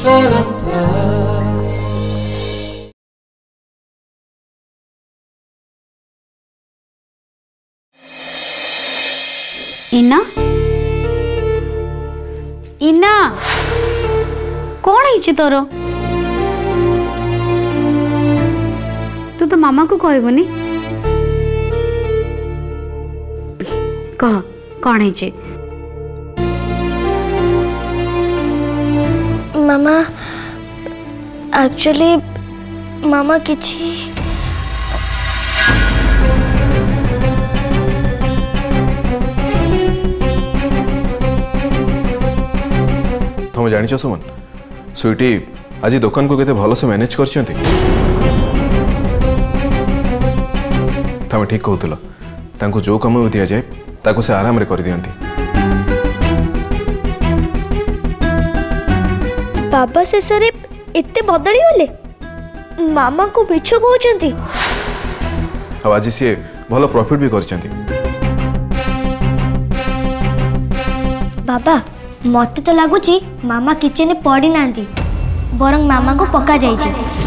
इना इना कौन है तोर तू तो मामा को कहबनी कह कौन है मामा एक्चुअली मामा किछि तुम जानिଛ सुमन स्वीटी आज दुकान को केते भलो से मैनेज करछंती तुम ठीक कहतलो तांको जो काम दिया जाए ताको से आराम रे कर दियंती बाबा से सरे इत्ते बदली गले मामा को मिछ कहउचंती अब आज सी भलो प्रॉफिट भी करछंती बाबा मत तो लगुची मामा किचन में पड़ी नांती बरंग मामा को पका जाइए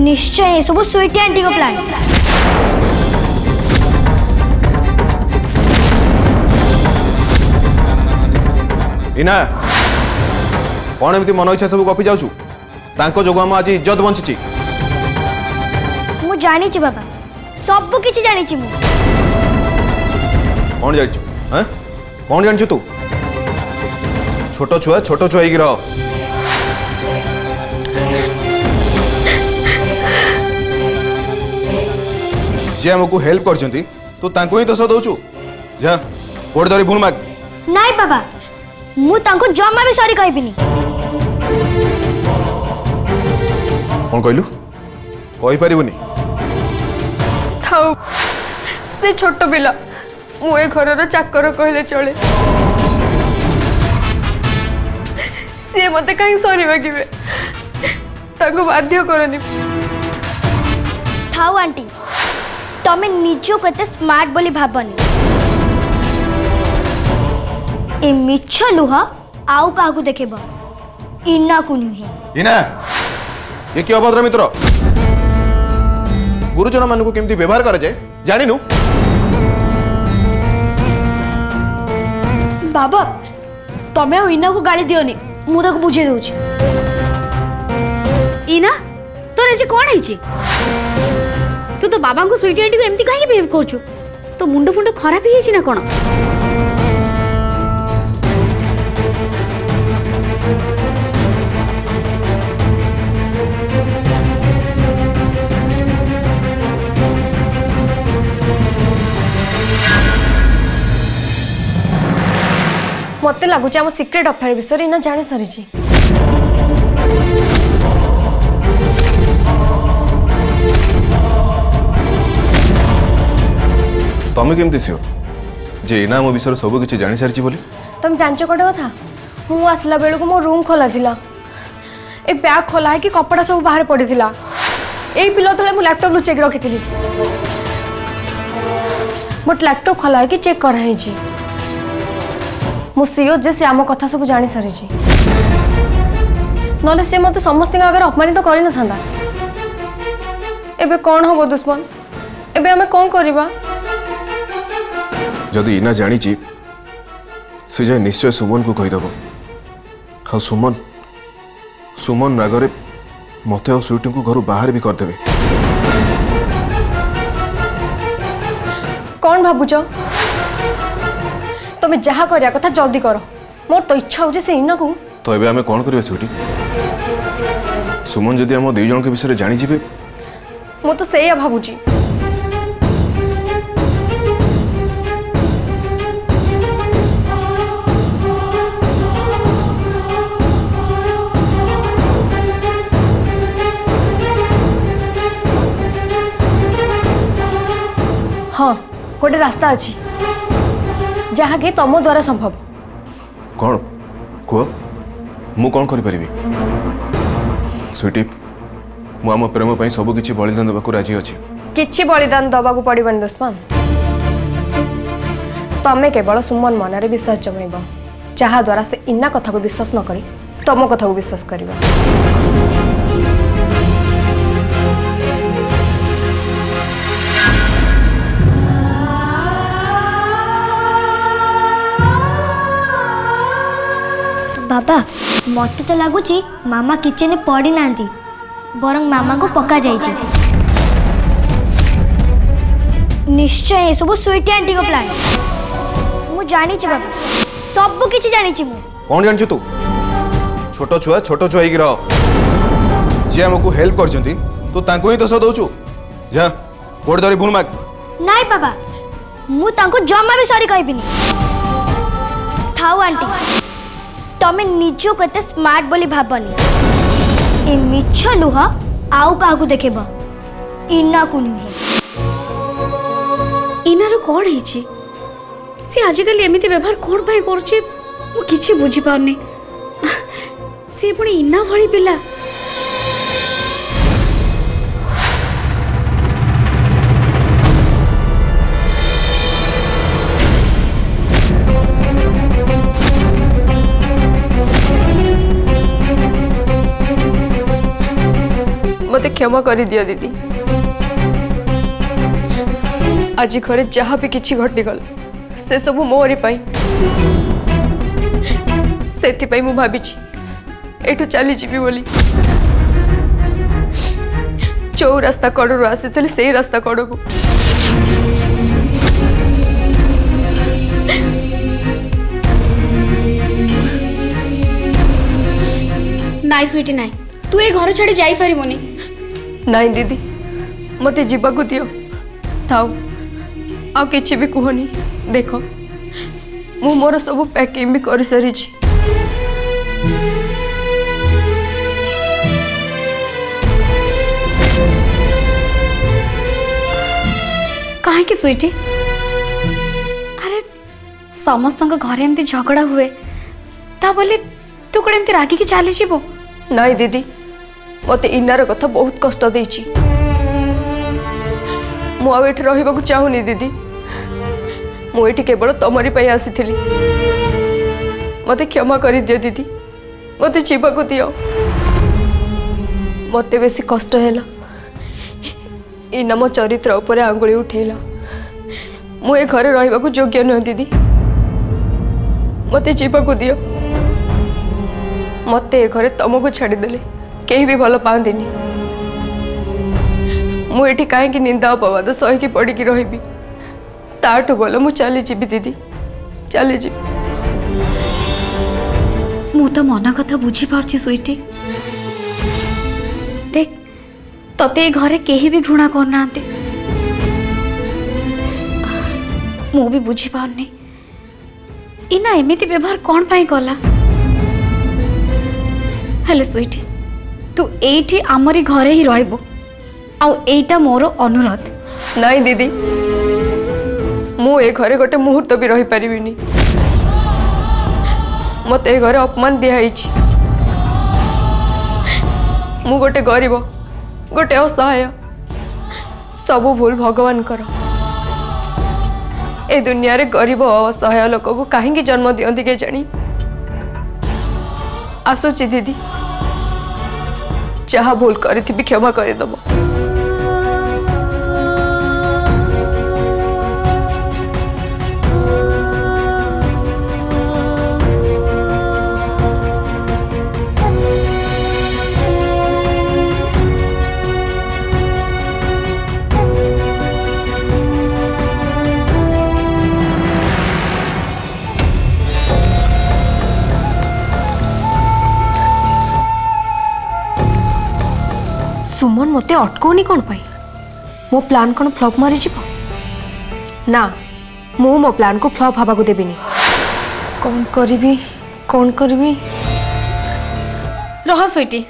निश्चय ये सब स्वीटी आंटी को प्लान इना कौन एमती मन इच्छा सब गपी जाऊँ तांको जोगु हम आज इज्जत बंची मु जानी बाबा सब किछि जानी मु कौन जानिछु हैं कौन जानिछु तू छोटो छुआ ही रह जी हमको हेल्प करछंती तू तांको ही दोष दउछु जा कोड धरी भूल माग नहीं बाबा मु तांको जमा भी सॉरी कहबिनी कौन कहलु कहि परिबनी थाउ से छोट पिला मु ए घरर चाकर कहले चले से मते कहीं सॉरी मागिबे ताको बाध्य करनी थाउ आंटी तमे निजो कते स्मार्ट बोली भाबनी ए मिछ लुह आउ काकू देखेबो इना को नुहे इना ये क्या अभद्र मित्र गुरुजन मान को केमती व्यवहार करे जाए जानिनु बाबा तमे इना को गाली दियोनी मु ताको बुझे दउची इना तोर जे कोन है तू तो बाबा को स्वीटी आंटी को एमती कहीं बिहेव करछु तो मुंडो फुंडो खराब ही ना कोन मते लगुच आम सिक्रेट अफेयर विषय इना जाने सारी तमें केमती सियोर जे इना मो विषय सब किछि जानि सारछि बोली तुम जानच कोटे कथा मु आसला बेलू को मो रूम खोला थिला ए बैग खोला है कि कपड़ा सब बाहर पड़ी थिला ए पिलो तले मु लैपटॉप लुचेक रखी थी मोट लैपटॉप खोला है कि चेक कर है जी मु सियो जे से आम कथा सब जानि सारी नले से मते समस्त आगे अपमानित तो करि न थांदा एबे कौन हो दुश्मन एबे हमें कौन करिबा जदि इना जानी से जाए निश्चय सुमन को कहीदेव हाँ सुमन सुमन रागरे मत और स्वीटी को घर बाहर भी करदे कौन भावुच तुम जहा करिया कथा जल्दी कर मोर तो इच्छा हो से इना को तो एबे हमें कौन करिया स्वीटी सुमन जदि हम दुई जन के विषय जानी जीवे मु तो सेया भावुची हाँ गोटे रास्ता अच्छी जहाँ कि तुम द्वारा संभव कौन कह मु कौन करि परिबी स्वीटी मु आम प्रेम पर सबकि बलिदान देवाक राजी अच्छी। किछि बलिदान दबा को पड़िबन दुश्मन। तमे केवल सुमन मनरे विश्वास जमैब जहा द्वारा से इना कथा को विश्वास न करी तम कथा को विश्वास करिबा। बाबा मत तो लगुच मामा किचन पड़ी ना बरं मामा को पका जाइए। निश्चय ये सब स्वीटी आंटी को प्लान मु जानी बाबा सब किछि जानी मु। कौन जानछु तू? छोट छुआ होइक रह। जे हमको हेल्प करछंती तू तांको ही दोष दउछु। जा कोड धरी भूल माग। नाइ बाबा मु तांको जम्मा भी सॉरी कहबिनी। थाउ आंटी तमे निजो कते स्मार्ट बोली भाबनी। ए मिछ लुह आउ काहू देखेब इना को नुहे। इनार कौन है सी आजिकल एमती व्यवहार कौन पाई करुचे मु किछि बुझी पाउनी। सी पुणी इना भली पिला। मते क्षमा कर दियो दीदी। आज घरे जहाँ भी किछि घटी गल से सब मोरी पाई सेति पाई मु भाबिछि एठु चली जीवी बोली। जो रास्ता कड़ू आसी से रास्ता कड़ को नाइ स्वीटी नाइ तू ए घर छाड़ी जाई परिबोनी। नाई दीदी मते जीवा को दियो थाउ आ किछि भी कहनी। देख मु मोर सब पैकिंग भी कर सारी। काहे कि स्वीटी अरे समस्त घरे एमती झगड़ा हुए ता बोले तू कोड एमती रागी की चली जीवो। नाई दीदी मते इनार कथा बहुत कष्ट देछि। मु आ एठी रहिबा को चाहुनी दीदी। मु एठी केवल तमरी पई आसीथिली। मते क्षमा करि दियो दीदी मते जीवा को दियो। मते बेसी कष्ट हैला इना मो चरित्र ऊपर आंगुली उठेला। मु ए घरे रहिबा को योग्य न दीदी मते जीवा को दियो। मते ए घरे तमको छाड़ी देले केही भी भल पांदिनी। मु एठी काहे कि निंदा अपवाद सही की पड़ी की रहिबी ताठु बोल मु चली जीवी दीदी चली जी। मु तो मन कथा बुझी पारछि स्वीटी। देख तते घरे केही भी घृणा करनाते मु भी बुझी पारनी इना एमिति व्यवहार कौन पाई कला। हेले स्वीटी तू एठी आमरी घरे ही रहबो आउ एटा मोर अनुरोध। नाई दीदी मु ए घरे गोटे मुहूर्त भी रही परिबिनी। मते ए घरे अपमान दिया हिची। मु गोटे गरीब गोटे असहाय सबू भूल भगवान कर। ए दुनिया रे गरीब असहाय लोक को कहीं जन्म दियंती के जानी। आसुची दीदी जहाँ भूल करी थी क्षमा करदेव। सुमन मते अटकौनी कौन पाई? मो प्लान कौन फ्लॉप मारी जीवो? ना मु मो प्लान को फ्लॉप हवा को देबिनी। कौन करिबी रह स्वीटी।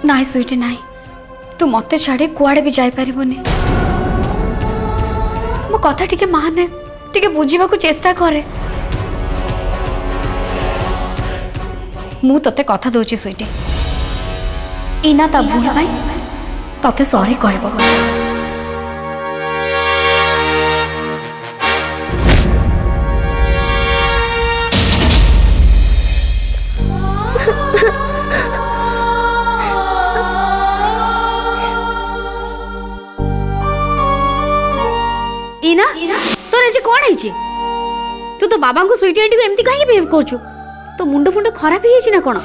नाई स्वीटी नाई तू मत छाड़ी कुआड़े भी जापरबनी मो कथा टिके माने टिके बुझा चेष्टा करे मु तते कथा दूची स्वीटी इना ता भूल भाई तते सॉरी कहबो इना तोर आज कौन है तू तो बाबा को स्वीटी आंटी को एमती कहीं बिहेव करछु तो मुंड फुंड खराब ही ना कौन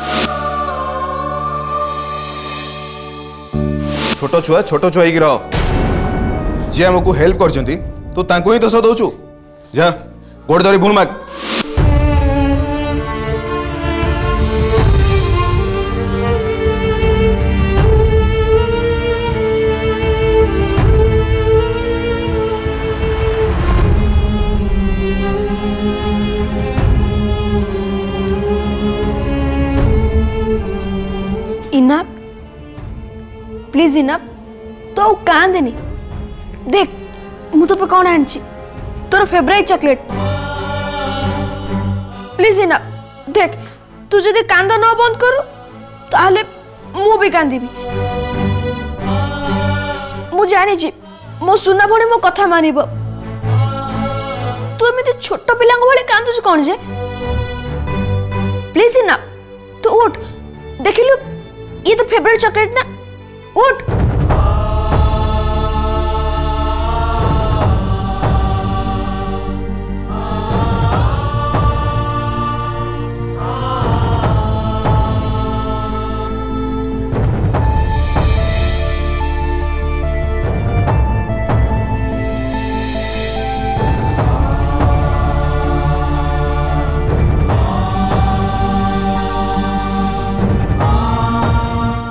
छोट छुआ ही रह जी आमको हेल्प करछंती तू तांको ही दोष दउछु जा गोड़ धरी भूल माग इना प्लीज इना तो कांदेनी देख मु तो पे कौन आनी तोर फेवरेट चॉकलेट प्लीज इना देख तू जदि कांद न बंद करू ताहले मु भी कांदीबी मु जानी छी मो सुना भणी मो कथा मानिबो तू एमिति छोट पिलांग भले कांदुछ कोन जे प्लीज इना तू उठ देखिलु ये तो फेवरेट चॉकलेट ना उठ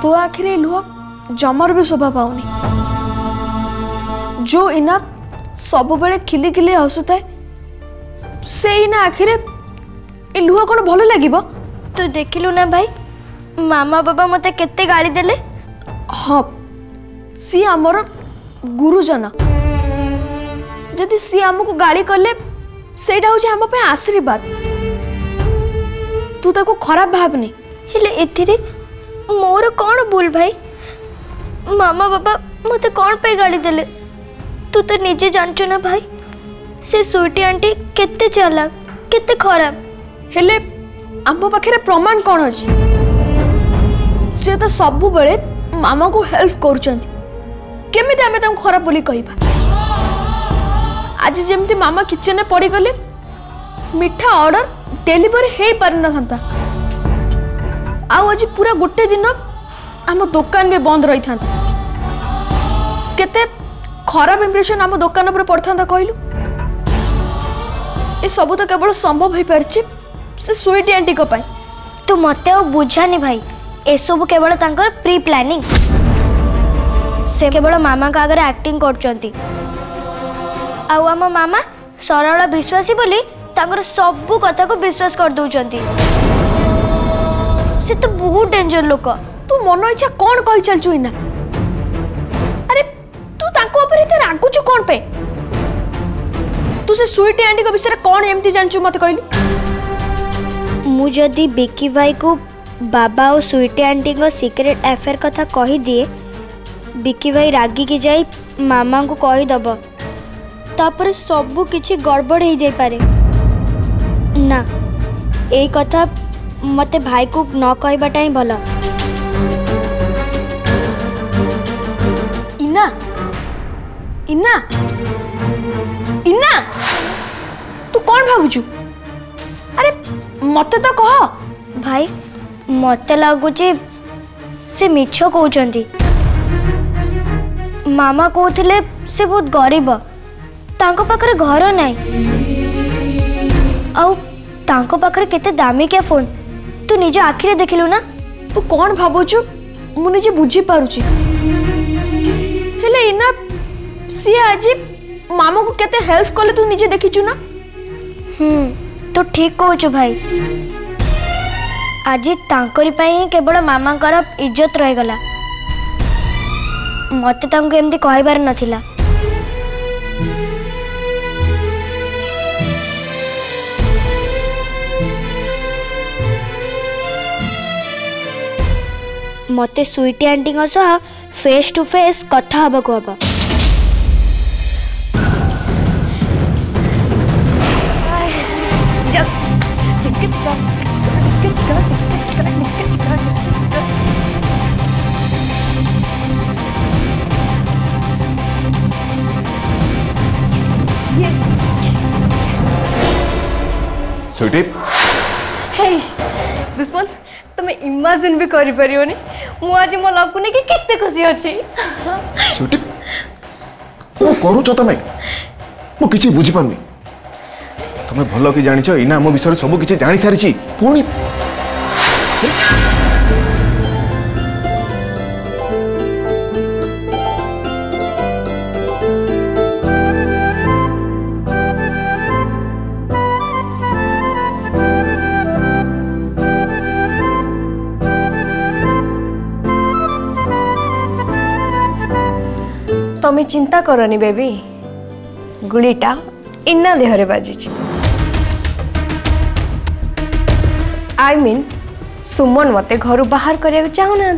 तो आखिर लुह जमर भी शोभा पाऊनी जो इना सब बेले खिली खिली हसुए से इना आखिर ए लुह कौन भल लगे तू देखिलु ना भाई मामा बाबा मते केते गाली देले हाँ सी आमर गुरुजन जदि सी आमको गाली कले सेटा हूँ आम पे आशीर्वाद तू ताको खराब भावनी हेले एथिरे मोर कौन भूल भाई मामा बाबा मते कौन पे गाली देले तू तो निजे जानचु ना भाई से स्वीटी आंटी केते चालाक केते खराब हेले आम पाखे प्रमाण कौन अच्छी से तो सबु बेले मामा को हेल्प करुचंती केमिति आमे तांको खराब बोली कहबा आज जेमती मामा किचन में पड़ी गले मिठा ऑर्डर डेलीवरी हे पार न था आज पूरा गोटे दिन आम दुकान भी बंद रही था केते खराब इंप्रेशन आम दुकान पर पड़ता कहलु ये सब तो केवल संभव हो पार से स्वीटी आंटी को पाई तू मते बुझानी भाई ए सब केवल तांकर प्री प्लानिंग से केवल मामा का आगे एक्टिंग करचंती आउ आम मामा सरल विश्वासी बोली तांकर सब कथा को विश्वास कर दउचंती से तो बहुत डेंजर लोक तू मन इच्छा कौन कही चलचु इना अरे तू तांको ऊपर इते रागुचु कौन पे तू से स्वीटी आंटी को विषय कौन एमती जानचु मते कहलु मु जदी बिकी भाई को बाबा और स्वीटी आंटी को सीक्रेट अफेयर कथा कही दिए बिकी भाई रागी की जाई मामा को कही दब तापर सब किछि गड़बड़ हो जाई पारे ना ए कथा मते भाई को न कहबाटा ही भला इना इना इना तू कौन भाबुचु अरे मते तो कह भाई मते लागुची से मिछ कहउचंती मामा कहउथिले से बहुत गरीब तांको पाखरे घर नाही आउ तांको पाखरे केते दामिकिया फोन तू निज आखिरे देखिलु ना तू कौन भाबुचु मु निजे बुझी पारुची हेले इना सी आज मामा को केते हेल्प कले तू निजे देखिचु ना तो ठीक कहउछु भाई आज तांकरी पाई केवल मामा कर इज्जत रह गला मते तांको एमती कहबार नथिला। मते स्वीटी आंटी सह फेस टू फेस कथा हबा को हबा। स्वीटी हे दुश्मन तुम्हें इमेजिन भी करि परियोनी मु आज मो लगुनी कि केते खुशी अछि। स्वीटी को करू छ तमे मु किछि बुझी पानी तमे भलो कि जानि छ इना हम विषय सब किछि जानि सारि छी पुणी तमें चिंता करनी बेबी गुलीटा इन्ना देहरे बाजी। आई मीन सुमन मते घर बाहर करने चाहू ना।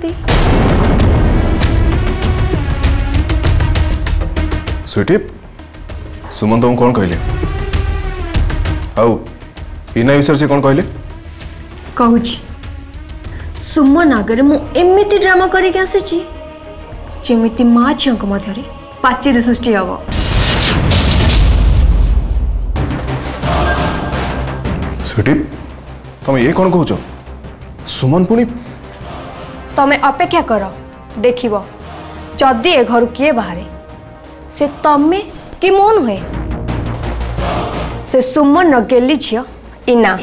स्वीटी सुमन तुम कौन कहले आउ इना विषय से कौन कहले कहूँ सुमन आगे मु एमिति ड्रामा करके आसी जेमिति माँ झील मध्य पाचेरी सृष्टि हम। स्वीटी तुम ये कौन कहूच सुमन पुणी तमें अपेक्षा कर देखिब जदि ए घर किए बाहरे से तमें कि मो नुहे से सुमन गेली झी इना।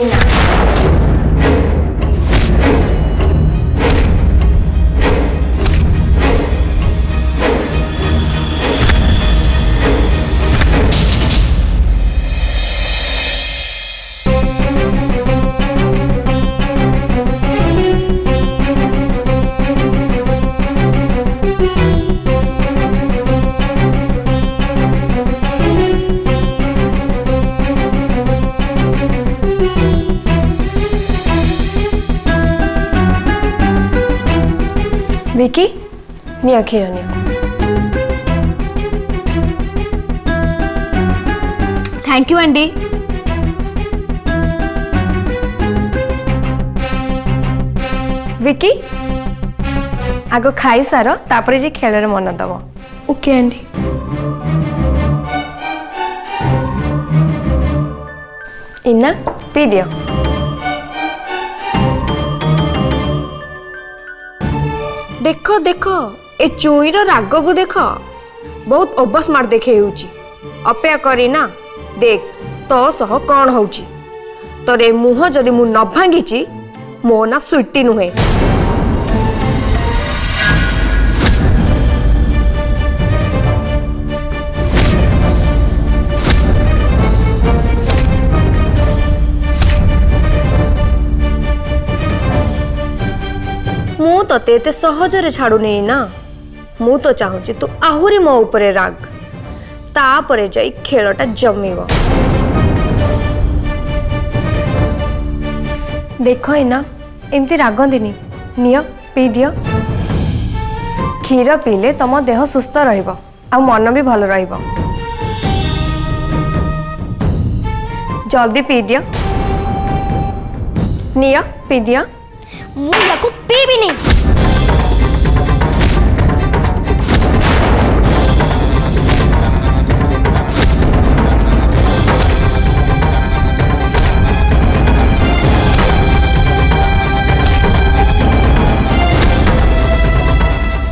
विकी निया खीरा निया। Thank you aunty. विकी आग खाई सार तापर जे खेल मन दब। Okay aunty. इना पी दियो। देख देख ए चुईर राग को देख बहुत ओवरस्मार्ट देखे अपेक्षा करी ना देख तो सह कौन होची तोर ए मुह जदि मु न भांगी मो ना स्वीटी नुहे। मु तते एते सहजरे छाड़ू नहीं ना मु तो चाहूची तू आहुरी मो उपरे राग तापरे जाई खेलटा जमीब। देख इना एमती रागंदिनी नियो पी दियो। क्षीर पीले तुम देह सुस्थ रहिबो आ मन भी भल रहिबो। जल्दी पी दियो नियो पी दियो। मु याको पी भी नहीं।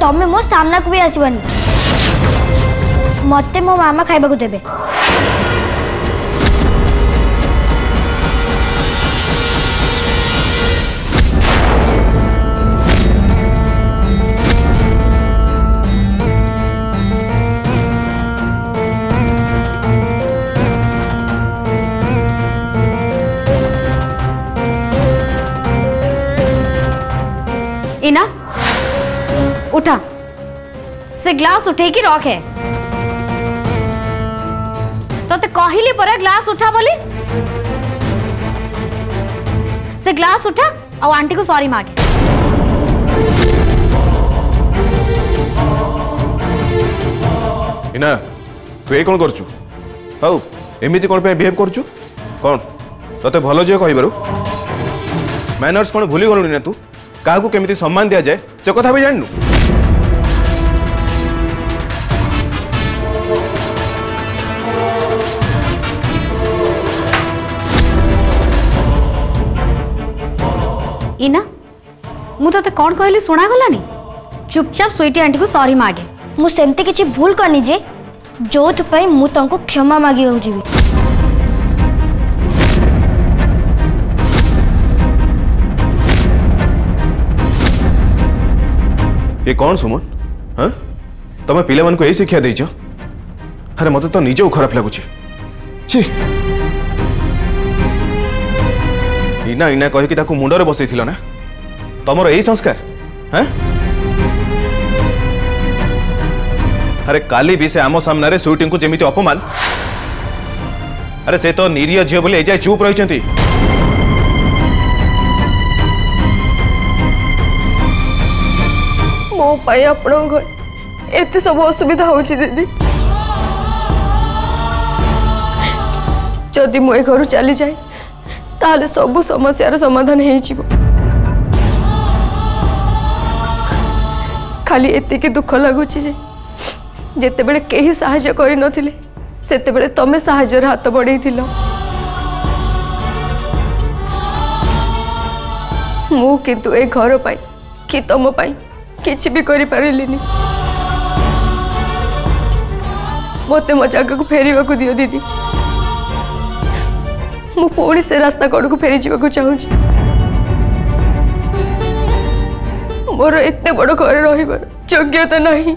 तमे मो सामना को भी आसबानी मते मो मामा खाइबा को देबे। इना उठा से ग्लास उठे की रखे तो कहली पर ग्लास उठा बोली से ग्लास उठा और आंटी को सॉरी मांगे। इना तू ये कौन करचु हाउ एमिति कौन पे बिहेव करचु कौन तते भलो जे कहिबारु मैनर्स कौन भूली गलुनी ना तू काहाकू केमिति सम्मान दिया जाए से कथा भी जाननु। इना मु तो कौन कहली शुणा गलानी चुपचाप स्वीटी आंटी को सॉरी मागे। मु सेमती किछि भूल करनी जे जोथ पई मु तांको क्षमा मागी हो जीवी। ये कौन सुमन हाँ तमें पिले मन को यही शिक्षा देछ। अरे मत तो निजे खराब लगुच इना इना कहीकि ताकू मुंडरे बसैथिल ना तमर यही संस्कार हाँ। अरे काली भी से आम सामने स्वीटी को जेमिति अपमान अरे से तो निरीह झील बोले एजाए चुप रही मो पाई आपण घर एते सब असुविधा होची दीदी जदि मो ए घर चली जाए ताले सब समस्यार समाधान हो जीवो। खाली एतिकी दुख लगुच जेते बेले केही सहाय्य करि नथिले सेते बेले तमे सहाय्यर हाथ बढ़ेइथिलो। मु किंतु ए घर पाई कि तम पाई किछि भी करि पारिलिनी। मते मो जगह को फेरिबा को दियो दीदी मु पुणी से रास्ता कड़ को फेरी जावा को चाहूँ। मोर एते बड़ घर रहिबार योग्यता नहीं।